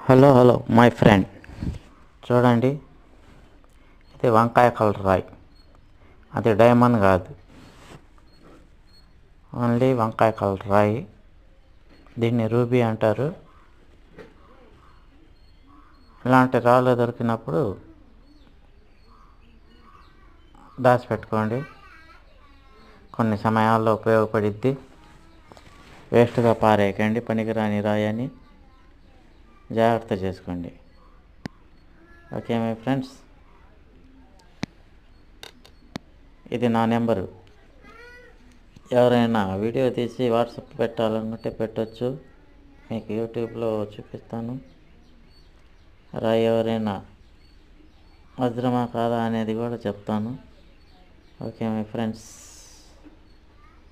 Hello my friend, చూడండి. ఇది వంకాయ కలర్ రాయి. అది డైమండ్ కాదు, ఓన్లీ వంకాయ కలర్ రాయి. దీన్ని రూబీ అంటారు. ఇలాంటి రాళ్ళు దొరికినప్పుడు దాచిపెట్టుకోండి. కొన్ని సమయాల్లో ఉపయోగపడిద్ది. వేస్ట్గా పారేయకండి. పనికిరాని రాయి అని జాగ్రత్త చేసుకోండి. ఓకే మై ఫ్రెండ్స్, ఇది నా నెంబరు. ఎవరైనా వీడియో తీసి వాట్సాప్ పెట్టాలనుకుంటే పెట్టవచ్చు. మీకు యూట్యూబ్లో చూపిస్తాను. రాయి ఎవరైనా వజ్రమా కాదా అనేది కూడా చెప్తాను. Okay my friends.